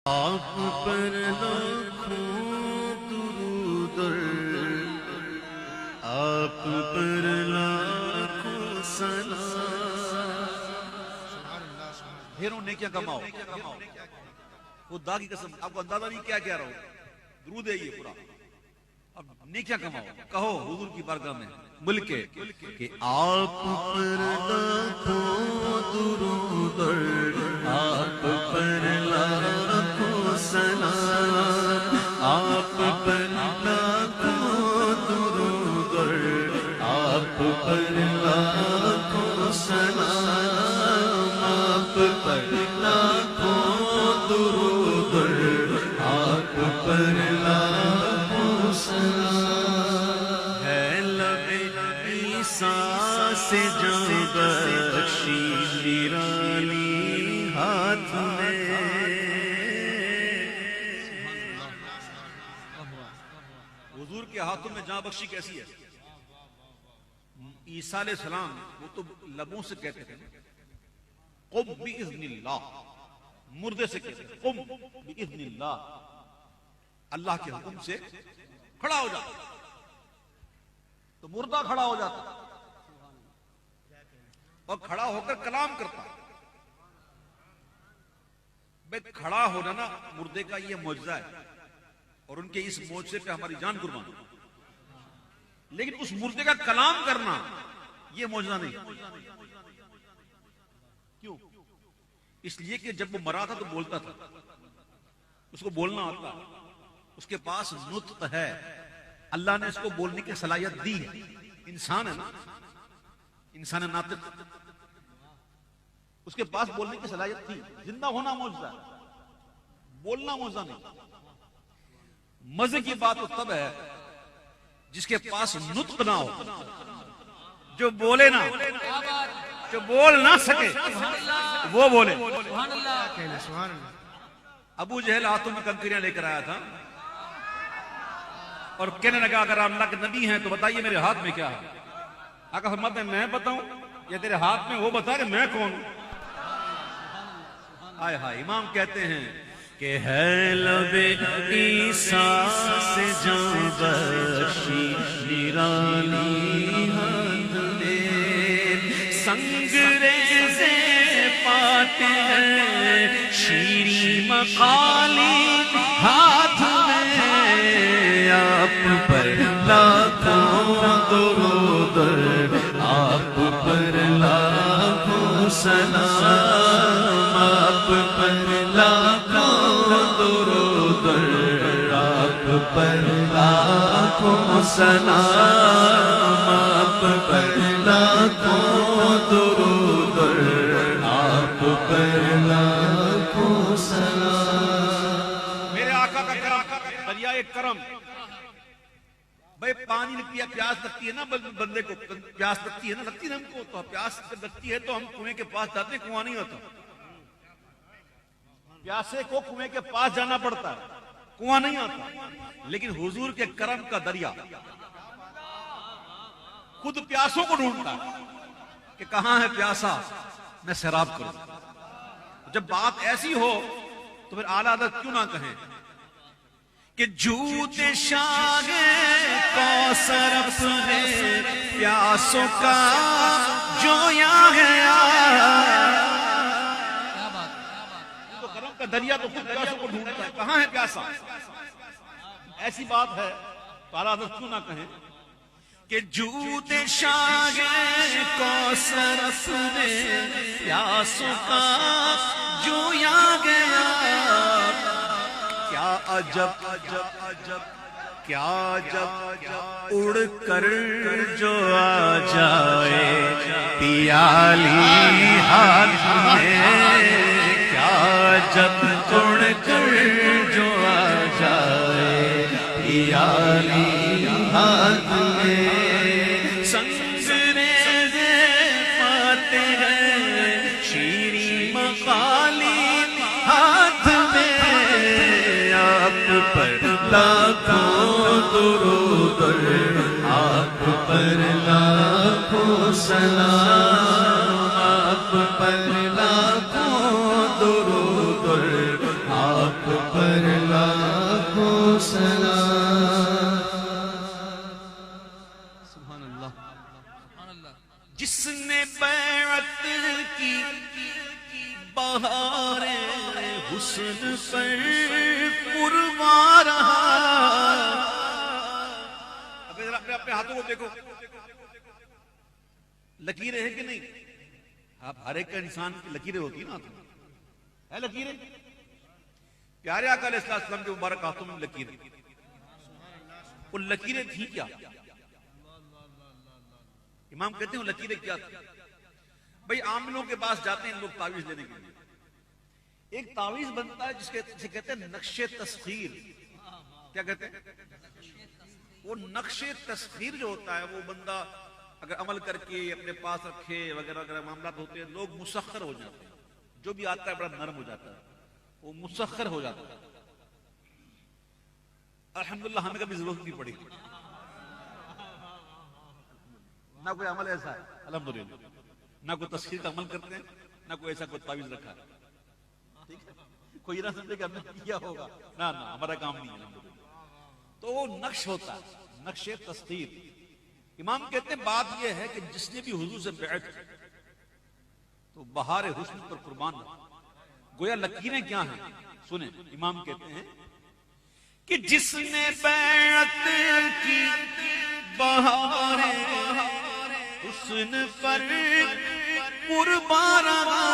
آپ پر لاکھوں درود، آپ پر لاکھوں سلام۔ ڈھیروں نیکیاں کماؤ، خدا کی قسم آپ کو اندازہ نہیں کیا کہہ رہا ہوں، درود ہے یہ پورا۔ اب نیکیاں کماؤ، کہو حضور کی بارگاہ میں مل کے کہ آپ پر لاکھوں درود، آپ پر لاکھوں سلام، آپ پر لاکھوں درود، آپ پر لاکھوں سلام، آپ پر لاکھوں درود، آپ پر لاکھوں سلام۔ ہے لب عیسیٰ سے جاں بخشی نرالی ہاتھ میں، حضور کے ہاتھوں میں جاں بخشی کیسی ہے؟ عیسیٰ علیہ السلام وہ تو لبوں سے کہتے تھے قم باذن اللہ، مردے سے کہتے تھے قم باذن اللہ، اللہ کے حکم سے کھڑا ہو جاتا تو مردہ کھڑا ہو جاتا اور کھڑا ہو کر کلام کرتا۔ بھئی کھڑا ہونا نا مردے کا یہ معجزہ ہے، اور ان کے اس معجزے پہ ہماری جان قربان، لیکن اس مردے کا کلام کرنا یہ معجزہ نہیں۔ کیوں؟ اس لیے کہ جب وہ مرا تھا تو بولتا تھا، اس کو بولنا آتا، اس کے پاس نطق ہے، اللہ نے اس کو بولنے کی صلاحیت دی ہے۔ انسان ہے نا، انسان ناطق، اس کے پاس بولنے کی صلاحیت تھی۔ زندہ ہونا معجزہ ہے، بولنا معجزہ نہیں۔ مزے کی بات تو تب ہے جس کے پاس نطق نہ ہو، جو بولے نہ، جو بول نہ سکے وہ بولے۔ ابو جہل ہاتھوں میں کنکریاں لے کر آیا تھا اور کہنے لگا اگر اللہ کے نبی ہیں تو بتائیے میرے ہاتھ میں کیا ہے؟ آقا فرماتے ہیں میں بتاؤں یا تیرے ہاتھ میں وہ بتا کہ میں کون ہوں؟ آئے ہائے، امام کہتے ہیں کہ ہے لب عیسیٰ سے جاں بخشی نرالی ہاتھ میں، سنگ ریزے پاتے ہیں شیریں مقالی ہاتھ میں، آپ پر لاکھوں درود، آپ پر لاکھوں سلام، آپ پر لاکھوں درود، آپ پر لاکھوں سلام، آپ پر لاکھوں درود، آپ پر لاکھوں سلام۔ میرے آقا کا کرم، دریائے کرم۔ بھئی پانی پیا، پیاس لگتی ہے نا بندے کو، پیاس لگتی ہے نا، لگتی ہے نا ہم کو، تو پیاس لگتی ہے تو ہم کنویں کے پاس جاتے ہیں، کنواں نہیں ہوتا، پیاسے کو کنویں کے پاس جانا پڑتا ہے، کنواں نہیں آتا۔ لیکن حضور کے کرم کا دریا خود پیاسوں کو ڈھونڈتا ہے کہ کہاں ہے پیاسا، میں سیراب کروں۔ جب بات ایسی ہو تو پھر اعلیٰ حضرت کیوں نہ کہیں کہ جود شاہ کوثر اپنے پیاسوں کا جویا گیا، تو کرم کا دریا تو خود پیاسوں کو ڈھونڈتا ہے، کہاں ہے پیاسا؟ ایسی بات ہے تو اعلیٰ حضرت کیوں نہ کہیں کہ جود شاہ کوثر اپنے پیاسوں کا جویا گیا، کیا عجب کیا عجب اڑ کر جو آ جائے پیالی ہاتھ میں، کیا عجب اڑ کر جو آ جائے پیالی ہاتھ میں، سنگ ریزے پاتے ہیں شیریں مقالی ہاتھ میں، آپ پر لاکھوں درود، آپ پر لاکھوں سلام، آپ پر لاکھوں درود، آپ آپ پر لاکھوں سلام. سبحان اللہ. جس نے بیعت کی بہار حسن پر قربان رہا. اپنے ہاتھوں کو دیکھو, لکیریں ہیں کہ نہیں؟ آپ ہر ایک کا انسان کی لکیریں ہوتی ہیں نا, ہے لکیریں؟ پیارے آقا علیہ السلام کے مبارک ہاتھوں میں لکیریں, وہ لکیریں تھی کیا؟ امام کہتے ہیں لکیریں کیا تھی؟ بھئی عاملوں کے پاس جاتے ہیں لوگ تعویذ لینے کے لیے. ایک تعویذ بنتا ہے جسے کہتے ہیں نقش تسخیر. کیا کہتے ہیں؟ وہ نقش تسخیر جو ہوتا ہے, وہ بندہ اگر عمل کر کے اپنے پاس رکھے وغیرہ وغیرہ معاملات ہوتے ہیں, لوگ مسخر ہو جاتے ہیں. جو بھی آتا ہے بڑا نرم ہو جاتا ہے, وہ مسخر ہو جاتا ہے. الحمدللہ ہمیں کبھی ضرورت نہیں پڑی, نہ کوئی عمل ایسا ہے الحمدللہ, نہ کوئی تسخیر کا عمل کرتے ہیں, نہ کوئی ایسا کوئی تعویذ رکھا ہے. ٹھیک ہے, کوئی نہ سمجھے کہ ہم نے کیا ہوگا, نہ ہمارا کام نہیں ہے الحمدللہ. تو وہ نقش ہوتا ہے, نقش تسخیر. امام کہتے ہیں بات یہ ہے کہ جس نے بھی حضور سے بیعت تو بہار حسن پر قربان رہا. گویا لکیریں کیا ہیں سنیں. امام کہتے ہیں کہ جس نے بیعت کی بہار حسن پر قربان رہا,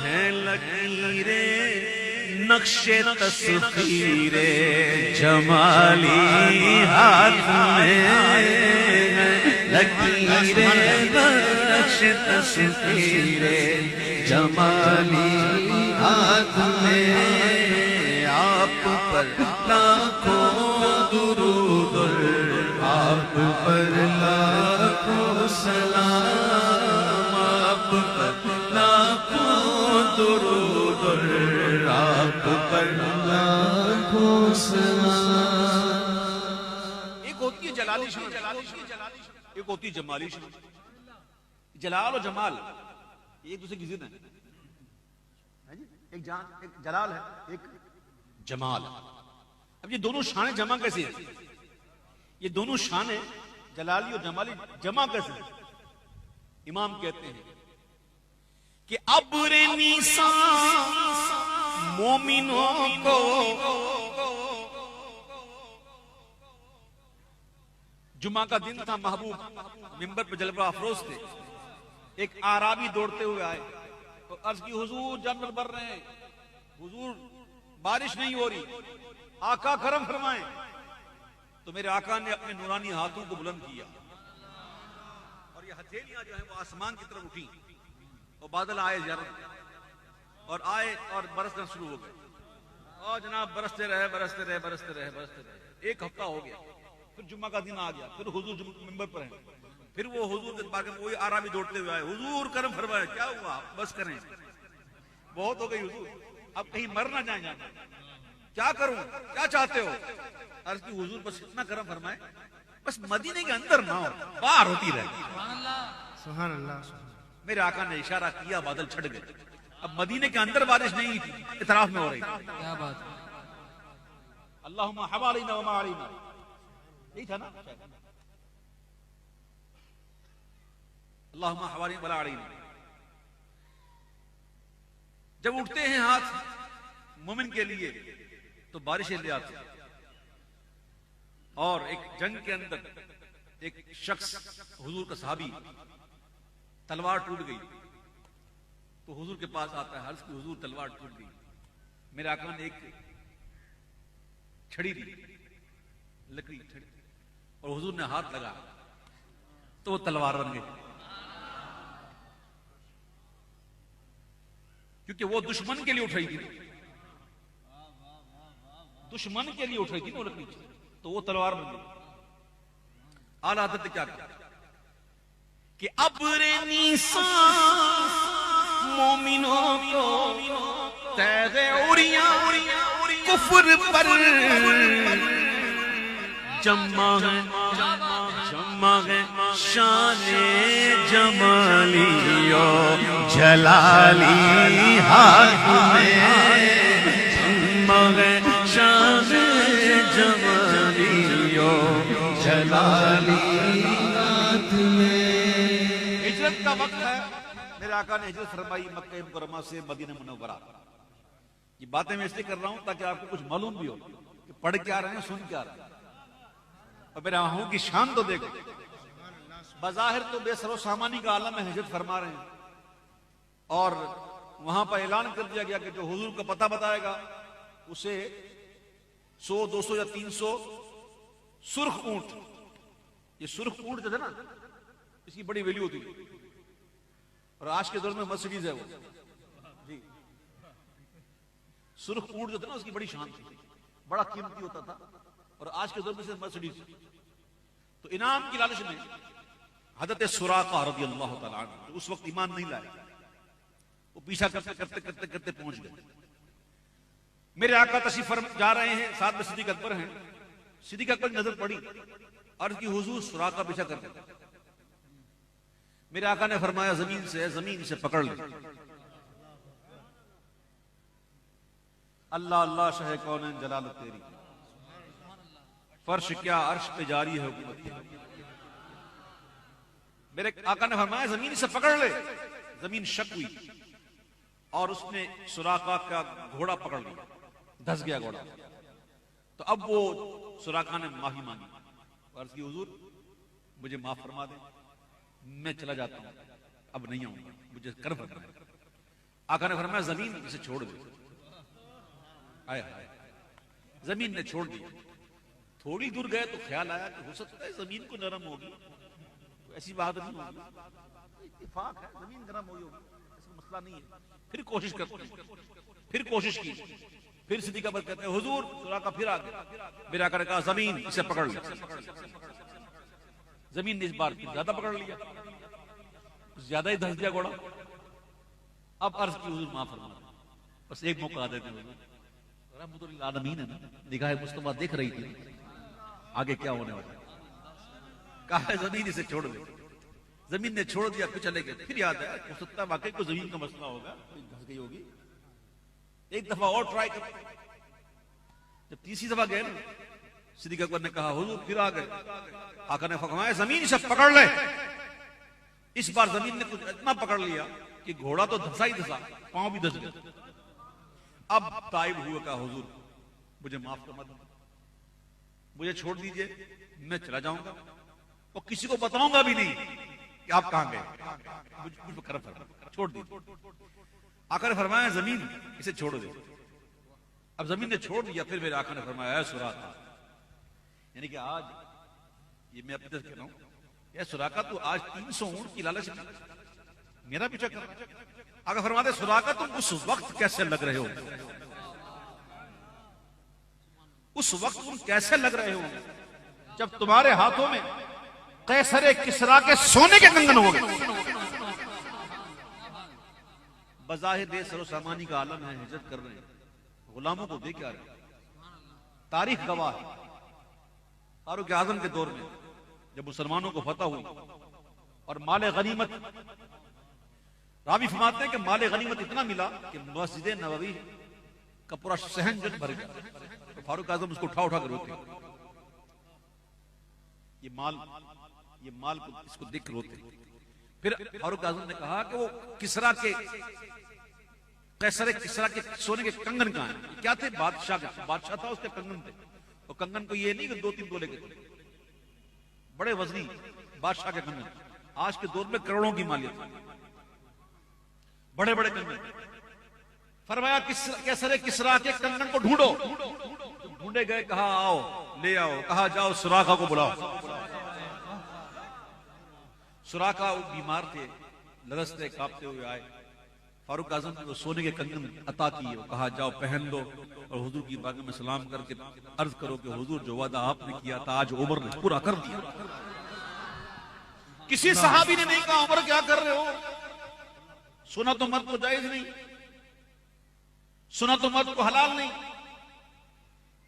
ہے لکیریں نقش تسخیر جمالی ہاتھ میں, لکیریں نقش تسخیر جمالی ہاتھ میں. آپ پر لاکھوں درود, آپ پر لاکھوں سلام, آپ پر لاکھوں درود, آپ پر لاکھوں سلام. ایک ہوتی ہے جلالی شان, ایک ہوتی ہے جمالی شان. جلال و جمال ایک دوسرے کی ضد ہے. ایک جلال ہے, ایک جمال. اب یہ دونوں شانیں جمع کیسے ہیں؟ یہ دونوں شانیں جلالی اور جمالی جمع کیسے ہیں؟ امام کہتے ہیں کہ ابر نیسان مومنوں کو جمعہ کا دن تھا, محبوب منبر پہ جلوہ افروز تھے. ایک اعرابی دوڑتے ہوئے آئے تو عرض کی حضور جانور بر رہے ہیں, حضور بارش نہیں ہو رہی, آقا کرم فرمائیں. تو میرے آقا نے اپنے نورانی ہاتھوں کو بلند کیا اور یہ ہتھیلیاں جو ہیں وہ آسمان کی طرف اٹھی اور بادل آئے زیارت اور آئے اور برسنا شروع ہو گئے. اور جناب برستے رہے برستے رہے برستے رہے برستے رہے. ایک ہفتہ ہو گیا, پھر جمعہ کا دن آ گیا, پھر حضور منبر پر ہیں. پھر وہ حضور کے پاس وہی آرامی دوڑتے ہوئے آئے, حضور کرم فرمائے. کیا ہوا؟ بس کریں, بہت ہو گئی حضور, اب کہیں مر نہ جائیں. جانا کیا کروں, کیا چاہتے ہو؟ عرض کی حضور بس اتنا کرم فرمائے, بس مدینے کے اندر نہ ہو, باہر ہوتی رہے. سبحان اللہ. میرے آقا نے اشارہ کیا, بادل چھٹ گئے. اب مدینے کے اندر بارش نہیں تھی, اطراف میں ہو رہی تھی. کیا بات ہے. اللہم حوالینا وما علینا, یہی تھا نا, اللہم حوالینا ولا علینا. جب اٹھتے ہیں ہاتھ مومن کے لیے تو بارشیں لے آتے ہیں. اور ایک جنگ کے اندر ایک شخص حضور کا صحابی تلوار ٹوٹ گئی تو حضور کے پاس آتا ہے, عرض کی حضور تلوار ٹوٹ گئی. میرے آقا نے ایک چھڑی دی, لکڑی چھڑی, اور حضور نے ہاتھ لگا تو وہ تلوار بن گئی. کیونکہ وہ دشمن کے لیے اٹھ رہی تھی, دشمن کے لیے اٹھ رہی تھی نا وہ لکڑی, تو وہ تلوار بن گئی. اعلی حضرت نے کیا کہا کہ ابر نیسان مومنوں کو تیغ اوریاں کفر پر جمع ہے شان جمالی و جلالی ہاتھ میں, ہے شان جمالی و جلالی رات میں. ہجرت کا وقت ہے. میرے آقا نے ہجرت فرمائی مکہ مکرمہ سے مدینہ منورہ. یہ باتیں میں اس لیے کر رہا ہوں تاکہ آپ کو کچھ معلوم بھی ہو کہ پڑھ کیا رہے ہیں سن کیا رہے ہیں. اور میرے آہوں کی شان تو دیکھو. بظاہر تو بے سر و سامانی کا عالم ہے, ہجرت فرما رہے ہیں, اور وہاں پر اعلان کر دیا گیا کہ جو حضور کا پتہ بتائے گا اسے 100 200 یا 300 سرخ اونٹ. یہ سرخ اونٹ جو ہے نا اس کی بڑی ویلیو ہوتی ہے, اور آج کے دور میں مرسیڈیز ہے وہ جی. سرخ اونٹ جو تھا نا اس کی بڑی شان تھی, بڑا قیمتی ہوتا تھا, اور آج کے دور میں صرف مرسیڈیز. تو انعام کی لالچ میں حضرت سراقہ رضی اللہ تعالیٰ عنہ اس وقت ایمان نہیں لائے, وہ پیچھا کرتے کرتے کرتے کرتے پہنچ گئے. میرے آقا تشریف جا رہے ہیں, ساتھ میں صدیق اکبر ہیں. صدیق اکبر کی نظر پڑی, عرض کی حضور سراقہ پیچھا کرتے. میرے آقا نے فرمایا زمین سے پکڑ لے. اللہ اللہ شہ کونین جلالت تیری, فرش کیا عرش پہ جاری ہے حکومت. میرے آقا نے فرمایا زمین سے پکڑ لے. زمین شک ہوئی اور اس نے سراقہ کا گھوڑا پکڑ لیا, دھس گیا گھوڑا. تو اب وہ سراقہ نے معافی مانگی, عرض کی حضور مجھے معاف فرما دیں, میں چلا جاتا ہوں, اب نہیں آؤں گا, مجھے کرم فرمائے. آقا نے فرمایا زمین اسے چھوڑ دے. آئے ہائے, زمین نے چھوڑ دیا. تھوڑی دور گئے تو خیال آیا کہ ہو سکتا ہے زمین کو نرم ہوگی, ایسی بات نہیں ہوگی, اتفاق ہے زمین نرم ہوئی ہوگی, اس میں مسئلہ نہیں ہے. پھر کوشش کرتے, پھر کوشش کی, پھر صدیق اکبر کہتے ہیں حضور سراقہ پھر آ گیا. میرے آقا نے کہا زمین اسے پکڑ لے. زمین نے اس بار زیادہ پکڑ لیا, زیادہ ہی دھس دیا گھوڑا. اب عرض کی حضور معاف فرما, بس ایک موقع دیتے ہیں. رحمت للعالمین ہے نا, نگاہ مصطفیٰ دیکھ رہی تھی آگے کیا ہونے والا. کہا زمین اسے چھوڑ دے. زمین نے چھوڑ دیا, پھر چلے گئے. پھر یاد ہے ہو سکتا ہے واقعی کو زمین کا مسئلہ ہوگا, دھس گئی ہوگی. ایک دفعہ اور ٹرائی کر. جب تیسری دفعہ گئے نا, صدیق اکبر نے کہا حضور پھر آ گئے. آقا نے فرمایا زمین اسے پکڑ لے. اس بار زمین نے کچھ اتنا پکڑ لیا کہ گھوڑا تو دھسا ہی دھسا, پاؤں بھی دھس گئے. اب تائب ہوا, کہا حضور مجھے معاف فرما دیں, مجھے چھوڑ دیجئے, میں چلا جاؤں گا اور کسی کو بتاؤں گا بھی نہیں کہ آپ کہاں گئے. مجھ پر کرم فرما, چھوڑ دیجئے. آقا نے فرمایا زمین اسے چھوڑ دے. اب زمین نے چھوڑ دیا. پھر میرے آقا نے فرمایا اے سراقہ, یعنی کہ آج یہ میں اپنے کہہ رہا ہوں, اے سراقہ تو آج 300 اونٹ کی لالچ میرا پیچھا کر رہا ہے. آقا فرماتے سراقہ تم اس وقت کیسے لگ رہے ہو, اس وقت تم کیسے لگ رہے ہو جب تمہارے ہاتھوں میں قیصر کسریٰ کے سونے کے کنگن ہو گئے. بظاہر بے سر و سامانی کا عالم ہے, ہجرت کر رہے ہیں, غلاموں کو دے کے آ رہے ہیں. تاریخ گواہ ہے, فاروق اعظم کے دور میں جب مسلمانوں کو فتح ہوئی اور مال غنیمت, راوی فرماتے ہیں کہ مال غنیمت اتنا ملا کہ مسجد نبوی کا پورا صحن جن بھر گیا. تو فاروق اعظم اس کو اٹھا اٹھا کر روتے, یہ مال کو اس کو دیکھ روتے. پھر فاروق اعظم نے کہا کہ وہ کسریٰ کے قیصر کسریٰ کے سونے کے کنگن کہاں ہیں. کیا تھے؟ بادشاہ تھا, اس کے کنگن تھے. اور کنگن کو یہ نہیں کہ 2-3 تولے کے تھے, بڑے وزنی بادشاہ کے کنگن. آج کے دور میں کروڑوں کی مالیت, بڑے بڑے کنگن. فرمایا قیصر کسریٰ کے کنگن کو ڈھونڈو. ڈھونڈے گئے, کہا آؤ لے آؤ, کہا جاؤ سراقہ کو بلاؤ. سراقہ بیمار تھے, لرزتے کانپتے ہوئے آئے. فاروق اعظم نے وہ سونے کے کنگن عطا کیے, کہا جاؤ پہن لو اور حضور کی بارگاہ میں سلام کر کے عرض کرو کہ حضور جو وعدہ آپ نے کیا تھا آج عمر نے پورا کر دیا. کسی صحابی نے نہیں کہا عمر کیا کر رہے ہو, سنا تو مرد کو جائز نہیں, سنا تو مرد کو حلال نہیں.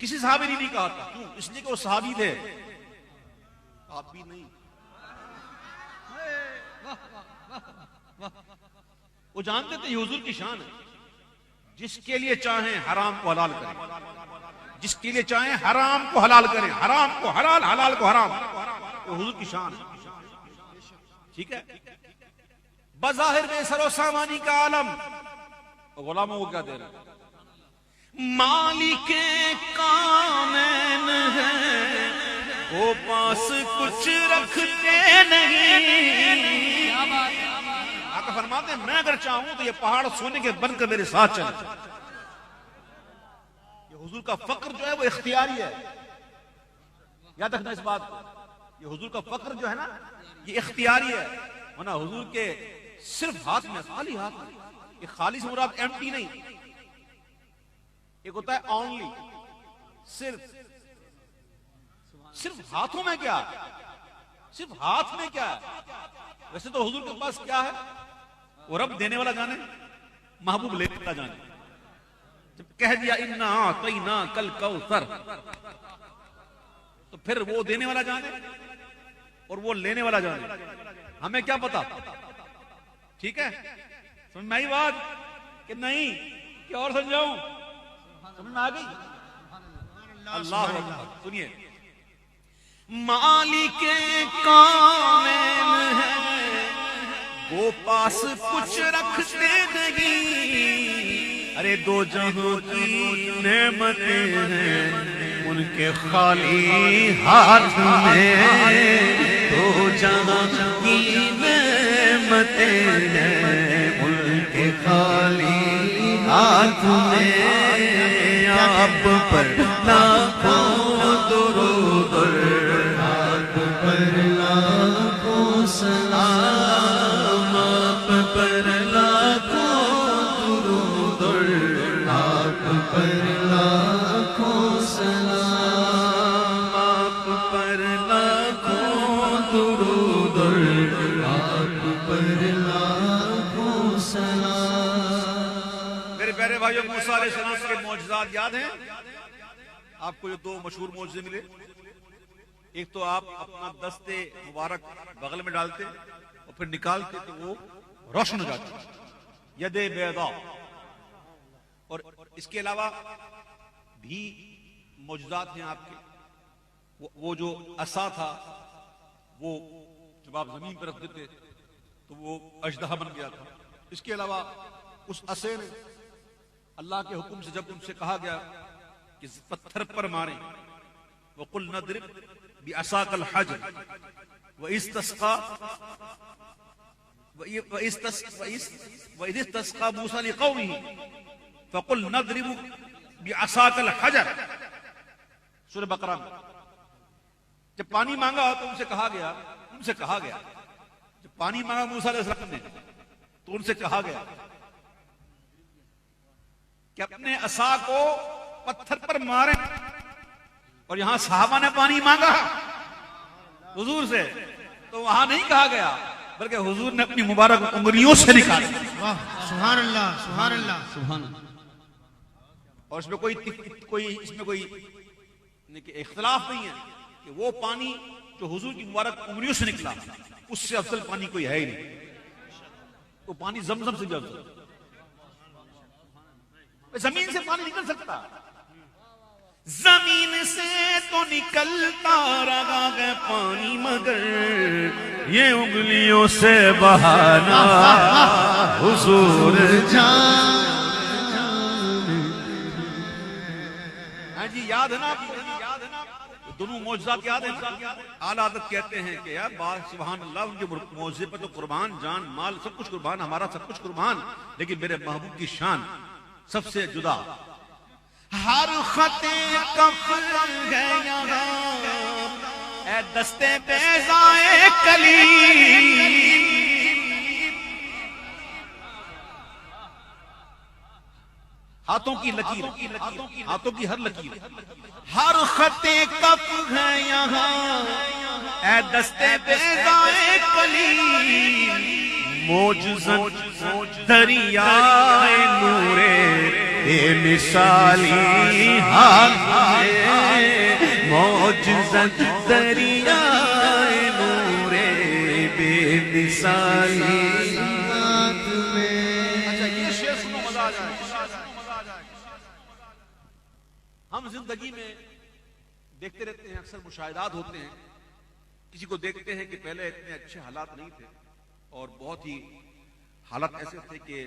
کسی صحابی نے نہیں کہا تھا. کیوں؟ اس لیے کہ وہ صحابی تھے, آپ بھی نہیں. وہ جانتے تھے یہ حضور کی شان ہے, جس کے لیے چاہیں حرام کو حلال کریں, جس کے لیے چاہیں حرام کو حلال کریں، حرام کو حلال، حلال کو حرام. وہ حضور کی شان ہے. ٹھیک ہے. بظاہر بے سر و سامانی کا عالم، غلاموں کو کیا دے رہے ہیں؟ مالک کونین ہے وہ پاس کچھ رکھتے نہیں. آقا فرماتے ہیں میں اگر چاہوں تو یہ پہاڑ سونے کے بن کر میرے ساتھ چلے. یہ حضور کا فقر جو ہے وہ اختیاری ہے. یاد رکھنا اس بات کو، یہ حضور کا فقر جو ہے نا یہ اختیاری ہے. ورنہ حضور کے صرف ہاتھ میں، خالی ہاتھ میں، یہ خالی سے مراد ایمٹی نہیں، ایک ہوتا ہے اونلی، صرف ہاتھوں میں کیا، صرف ہاتھ میں کیا ہے. ویسے تو حضور کے پاس کیا ہے وہ رب دینے والا جانے، محبوب لینے والا جانے. جب کہہ دیا انا اعطیناک الکوثر تو پھر وہ دینے والا جانے اور وہ لینے والا جانے. ہمیں کیا پتا؟ ٹھیک ہے، سمجھ میں آئی بات کہ نہیں کہ اور سمجھاؤں؟ سمجھ میں آ گئی؟ اللہ اکبر. سنیے، مالک کونین ہے وہ پاس کچھ رکھتے نہیں. ارے دو جہاں کی نعمتیں ہیں ان کے خالی ہاتھ میں، دو جہاں کی نعمتیں ہیں ان کے خالی ہاتھ میں. آپ پر لاکھوں درود، آپ پر لاکھوں سلام، آپ پر لاکھوں درود، آپ پر لاکھوں سلام، آپ پر لاکھوں درود، آپ پر لاکھوں سلام. میرے پیارے بھائیوں، موسیٰ علیہ السلام کے معجزات یاد ہیں آپ کو؟ یہ دو مشہور معجزے ملے. ایک تو آپ اپنا دست مبارک بغل میں ڈالتے اور پھر نکالتے تو وہ روشن ہو جاتا، ید بیضاء. اور اس کے علاوہ بھی معجزات ہیں آپ کے. وہ جو عصا تھا وہ جب آپ زمین پر رکھ دیتے تو وہ اژدہا بن گیا تھا. اس کے علاوہ اس عصے نے اللہ کے حکم سے جب ان سے کہا گیا کہ پتھر پر ماریں، وَقُلْ نَضْرِبْ بِعَصَاكَ الْحَجَرَ وَإِذِ اسْتَسْقَىٰ مُوسَىٰ لِقَوْمِهِ فَقُلْ نَضْرِبْ بِعَصَاكَ الْحَجَرَ. سورہ بقرہ میں جب پانی مانگا تو ان سے کہا گیا جب پانی مانگا موسیٰ علیہ السلام نے تو ان سے کہا گیا کہ اپنے عصا کو پتھر پر ماریں. اور یہاں صحابہ نے پانی مانگا حضور سے تو وہاں نہیں کہا گیا بلکہ حضور نے اپنی مبارک انگلیوں سے نکالا. سبحان اللہ، سبحان اللہ، سبحان اللہ. اور اس میں کوئی اختلاف نہیں ہے کہ وہ پانی جو حضور کی مبارک انگلیوں سے نکلا اس سے افضل پانی کوئی ہے ہی نہیں. وہ پانی زمزم سے بھی افضل. زمین سے پانی نکل سکتا، زمین سے تو نکلتا رہا ہے پانی مگر یہ انگلیوں سے بہانا حضور جان. ہاں جی، یاد ہے نا؟ دونوں معجزات یاد ہیں. اعلیٰ حضرت کہتے ہیں کہ یار سبحان اللہ، ان کے معجزے پر تو قربان، جان مال سب کچھ قربان، ہمارا سب کچھ قربان، لیکن میرے محبوب کی شان سب سے جدا. ہر خطے کف ہے یہاں اے دستے بیضائے کلی، ہاتھوں کی لکیر، ہاتھوں کی ہر لکیر. ہر خطے کف ہے یہاں اے دستے بیضائے کلی، موجزن دریائے نورے بے مثالی ہاتھ میں، موجزن دریائے نورے بے مثالی ہاتھ میں. اچھا یہ شعر سنو، مزہ آ جائے. ہم زندگی میں دیکھتے رہتے ہیں، اکثر مشاہدات ہوتے ہیں، کسی کو دیکھتے ہیں کہ پہلے اتنے اچھے حالات نہیں تھے اور بہت ہی حالات ایسے تھے کہ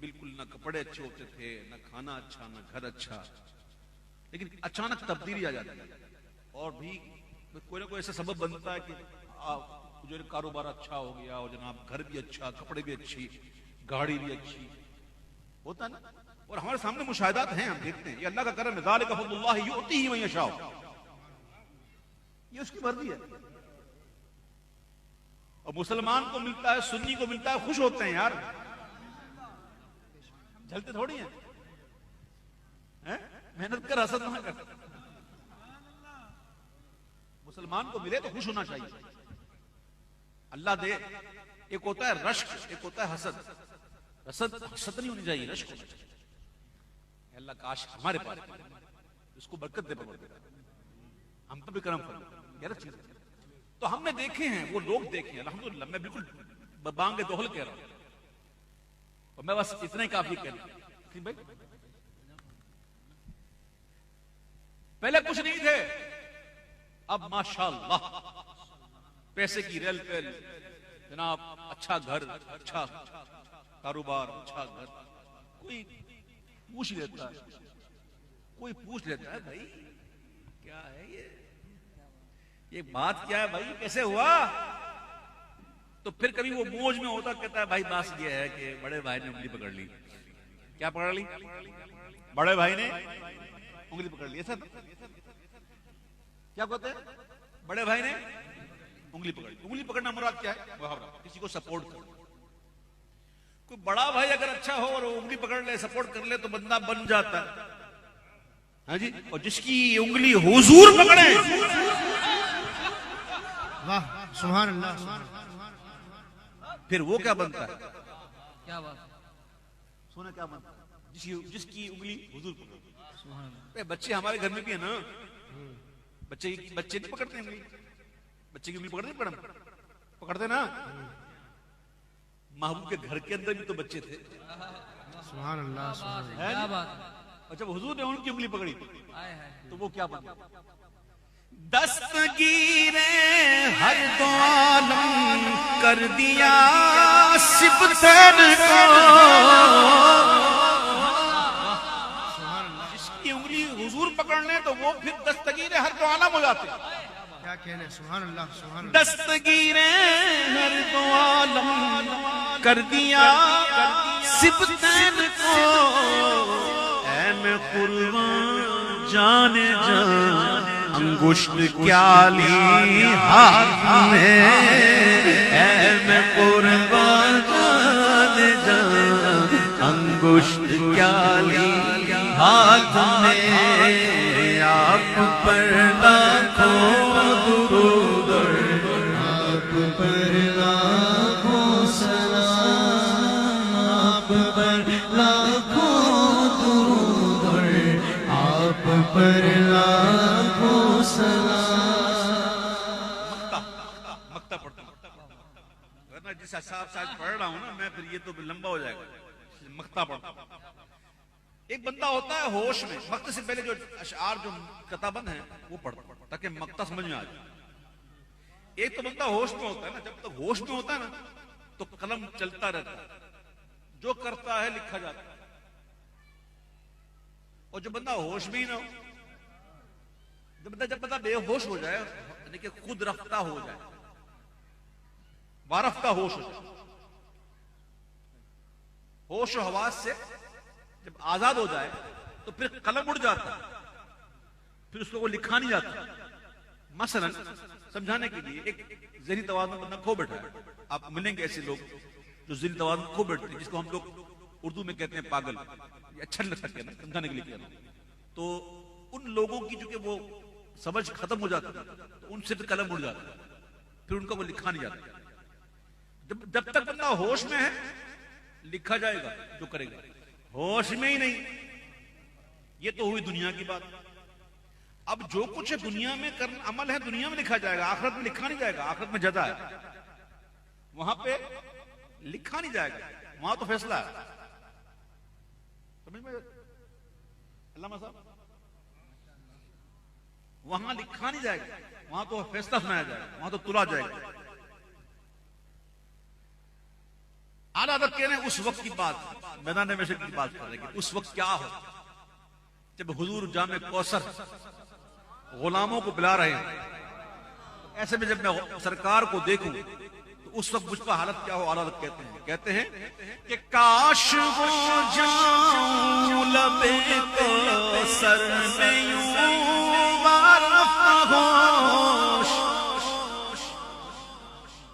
بالکل نہ کپڑے اچھے ہوتے تھے، نہ کھانا اچھا، نہ گھر اچھا، لیکن اچانک تبدیلی آ جاتی ہے اور بھی کوئی نہ کوئی ایسا سبب بنتا ہے کہ جو کاروبار اچھا ہو گیا اور جناب گھر بھی اچھا، کپڑے بھی اچھی، گاڑی بھی اچھی ہوتا ہے نا. اور ہمارے سامنے مشاہدات ہیں، ہم دیکھتے ہیں، یہ اللہ کا کرم ہے، ذالک فضل اللہ یؤتیہ من یشاء، یہ اس کی مرضی ہے. اور مسلمان کو ملتا ہے، سنی کو ملتا ہے، خوش ہوتے ہیں یار، جھلتے تھوڑی ہیں. محنت کر، حسد نہ کر. مسلمان کو ملے تو خوش ہونا چاہیے. اللہ دے. ایک ہوتا ہے رشک، ایک ہوتا ہے حسد. حسد نہیں ہونی چاہیے، رشک ہونا چاہیے. اللہ کاش ہمارے پاس اس کو برکت دے، ہم پر بھی کرم فرما. چیز تو ہم نے دیکھے ہیں، وہ لوگ دیکھے ہیں الحمدللہ. میں بالکل بانگ دوہل کہہ رہا ہوں اور میں بس اتنا ہی کافی کہنا کہ بھائی پہلے کچھ نہیں تھے، اب ماشاءاللہ پیسے کی ریل پیل، جناب اچھا گھر، اچھا کاروبار، اچھا گھر. کوئی پوچھ لیتا ہے، کوئی پوچھ لیتا ہے بھائی کیا ہے یہ بات کیا ہے بھائی، کیسے ہوا؟ تو پھر کبھی وہ موج میں ہوتا، کہتا ہے بھائی بات یہ ہے کہ بڑے بھائی نے انگلی پکڑ لی. کیا پکڑ لی؟ بڑے بھائی نے انگلی پکڑ لی. سر کیا کہتے ہیں؟ بڑے بھائی نے انگلی پکڑ لی. انگلی پکڑنا مراد کیا ہے؟ محاورہ، کسی کو سپورٹ کرنا. کوئی بڑا بھائی اگر اچھا ہو اور انگلی پکڑ لے، سپورٹ کر لے تو بندہ بن جاتا ہے. ہاں جی. اور جس کی انگلی حضور پکڑے، واہ سبحان اللہ، پھر وہ کیا بنتا ہے؟ کیا بات، سونا کیا بنتا ہے؟ جس کی انگلی حضور پکڑے. بچے ہمارے گھر میں بھی ہیں نا، بچے نہیں پکڑتے انگلی. بچے کی انگلی پکڑتے نا. محبوب کے گھر کے اندر بھی تو بچے تھے. سبحان اللہ، سبحان اللہ. کیا بات، اور جب حضور نے ان کی انگلی پکڑی تو وہ کیا بن گیا؟ دستگیر ہر دو عالم کر دیا سبتر کو. جس کی انگلی حضور پکڑ لیں تو وہ پھر دستگیر ہر دو عالم ہو جاتے ہیں. کیا کہنے، سبحان اللہ، سبحان اللہ. دستگیر ہر دو عالم کر دیا سبتر کو. اے میں قربان جان جان انگشت کیا لی ہاتھ میں. اے میں قربان جان جان انگشت کیا لی ہاتھ میں. آپ پر لاکھوں درود، آپ پر لاکھوں سلام، آپ پر لاکھوں درود، آپ پر لاکھوں سلام. مکتا پڑھتا ہوں، جس حساب سے آج پڑھ رہا ہوں نا میں، پھر یہ تو لمبا ہو جائے گا. مکتا پڑھتا ہوں. ایک بندہ ہوتا ہے ہوش میں، مکتے سے پہلے جو اشعار جو کتابند ہیں وہ پڑھتا تاکہ مکتا سمجھ میں آ جائے. ایک تو بندہ ہوش میں ہوتا ہے نا، جب تک ہوش میں ہوتا ہے نا تو قلم چلتا رہتا ہے، جو کرتا ہے لکھا جاتا ہے. اور جو بندہ ہوش میں ہی نہ ہو، جب بندہ بے ہوش ہو جائے، یعنی کہ خود رفتہ ہو جائے، وارفتہ ہوش ہو جائے، ہوش و حواس سے جب آزاد ہو جائے تو پھر قلم اڑ جاتا ہے، پھر اس کو وہ لکھا نہیں جاتا. مثلا سمجھانے کے لیے ایک ذہنی توازن بندہ کھو بیٹھا ہے. آپ ملیں گے ایسے لوگ جو ذہنی توازن کھو بیٹھتے ہیں، جس کو ہم لوگ اردو میں کہتے ہیں پاگل. یہ اچھا نہیں لگ سکتا نا، سمجھانے کے لیے کہہ رہا ہوں. تو ان لوگوں کی چونکہ وہ سمجھ ختم ہو جاتی ہے تو ان سے پھر قلم اڑ جاتا ہے، پھر ان کا وہ لکھا نہیں جاتا. جب تک بندہ ہوش میں ہے لکھا جائے گا جو کرے گا. ہوش میں ہی نہیں، یہ تو ہوئی دنیا کی بات. اب جو کچھ ہے دنیا میں کرنا عمل ہے، دنیا میں لکھا جائے گا، آخرت میں لکھا نہیں جائے گا. آخرت میں جزا ہے، وہاں پہ لکھا نہیں جائے گا، وہاں تو فیصلہ ہے. سمجھ میں علامہ صاحب وہاں لکھا نہیں جائے گا، وہاں تو فیصلہ سنایا جائے گا، وہاں تو تلا جائے گا۔ اعلیٰ حضرت کہہ رہے ہیں اس وقت کی بات، میدان محشر کی بات کر رہے ہیں کہ اس وقت کیا ہو جب حضور جام کوثر غلاموں کو بلا رہے ہیں، ایسے میں جب میں سرکار کو دیکھوں تو اس وقت مجھ کا حالت کیا ہو۔ اعلیٰ حضرت کہتے ہیں کہ کاش ہو جاؤں لبے کوثر میں یوں وارف ہوش،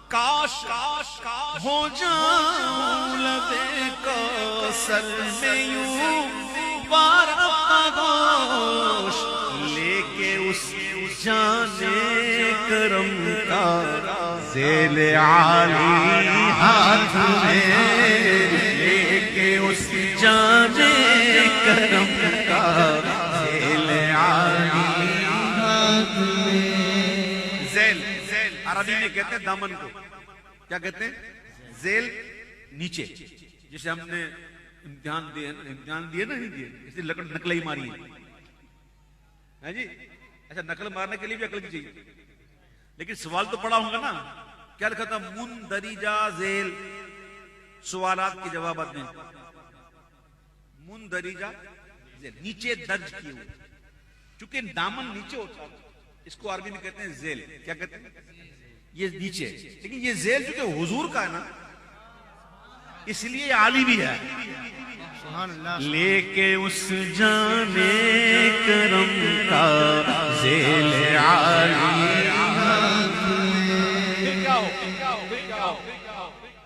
کاش ہو جاؤں لبے کوثر میں یوں وارف ہوش، لے کے اس جانے کرم کا ذیل عالی ہاتھ میں، لے کے اس جانے کرم کا ذیل عالی ہاتھ میں۔ ذیل عربی میں کہتے ہیں دامن کو، کیا کہتے ہیں؟ ذیل نیچے، جسے ہم نے امتحان دیے نا، نہیں دیے اس لیے نقل ہی ماری ہے جی۔ اچھا نقل مارنے کے لیے بھی عقل کی چاہیے، لیکن سوال تو پڑا ہوں گا نا، کیا لکھا تھا؟ مندرجہ ذیل، سوالات کے جوابات میں مندرجہ ذیل، نیچے درج کیے ہوئے، چونکہ دامن نیچے ہوتا ہے اس کو عربی میں کہتے ہیں ذیل۔ کیا کہتے ہیں؟ یہ نیچے، لیکن یہ ذیل چونکہ حضور کا ہے نا اس لیے عالی بھی ہے۔ لے کے اس جانے کرم کا ذیل عالی،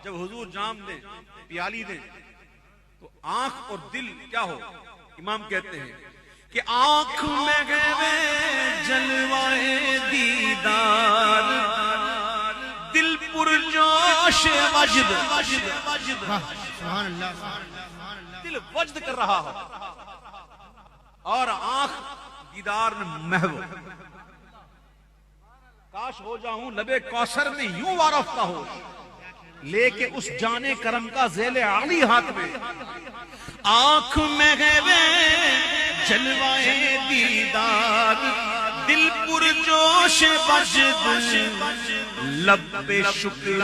جب حضور جام دیں پیالی دیں تو آنکھ اور دل کیا ہو؟ امام کہتے ہیں کہ آنکھ میں گئے جلوائے دیدار، دل پرجوش وجد، سبحان اللہ، دل وجد کر رہا ہو اور آنکھ دیدار میں محو۔ کاش ہو جاؤں لبے کوثر میں یوں وارفتہ ہو، لے کے اس جانے کرم کا ذیل عالی ہاتھ میں، آنکھ میں گئے جلوائے دیدار، دل پرجوش وجد، لب پہ شکر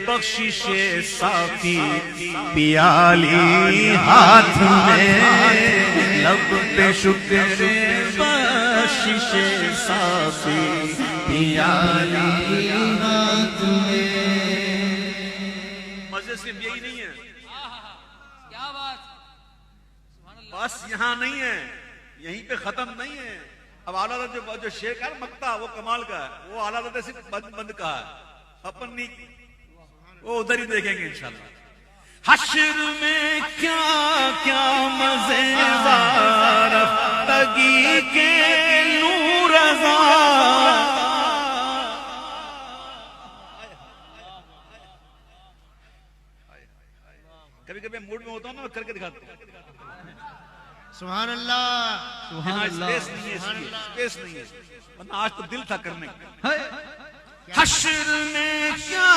بخشش صافی پیالی ہاتھ میں، لب پہ شکر بخشش صافی پیالی ہاتھ میں۔ مزے صرف یہی نہیں ہے، کیا بات، بس یہاں نہیں ہے، یہیں پہ ختم نہیں ہے۔ اب اعلیٰ حضرت جو شیخ ہے مکتا وہ کمال کا ہے، وہ اعلیٰ حضرت صرف بند کا ہے، اپن نہیں، وہ ادھر ہی دیکھیں گے انشاءاللہ۔ حشر میں کیا کیا مزے رفتگی کے نور رضا، کبھی کبھی موڈ میں ہوتا ہوں نا میں کر کے دکھاتا ہوں۔ سبحان اللہ، یہاں اسپیس نہیں ہے، اسپیس نہیں ہے، ورنہ آج تو دل تھا کرنے کا۔ حشر میں کیا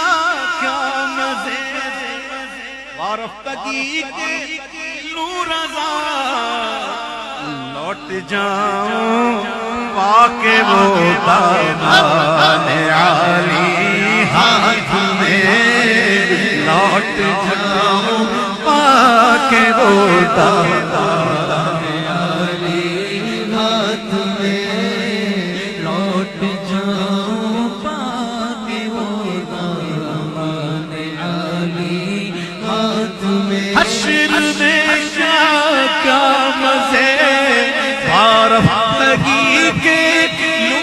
کیا مزے وارفتگی کے نور رضا، لوٹ جاؤں پاکے وہ دامان عالی ہاتھ میں، لوٹ جاؤں پاکے وہ دامان عالی ہاتھ میں، لوٹ جاؤں پاکے وہ دامان عالی ہاتھ میں۔ حشر میں کیا کیا مزے وارفتگی کے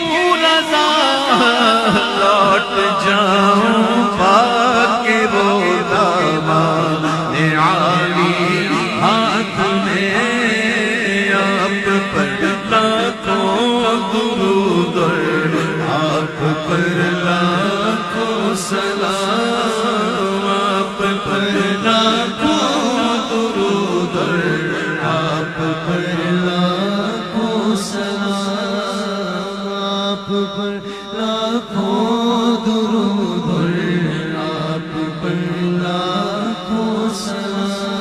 نور رضا، لوٹ جاؤں پاکے وہ دامان عالی ہاتھ میں، آپ پر لاکھوں درود، آپ پر لاکھوں سلام، آپ پر لاکھوں درود، آپ پر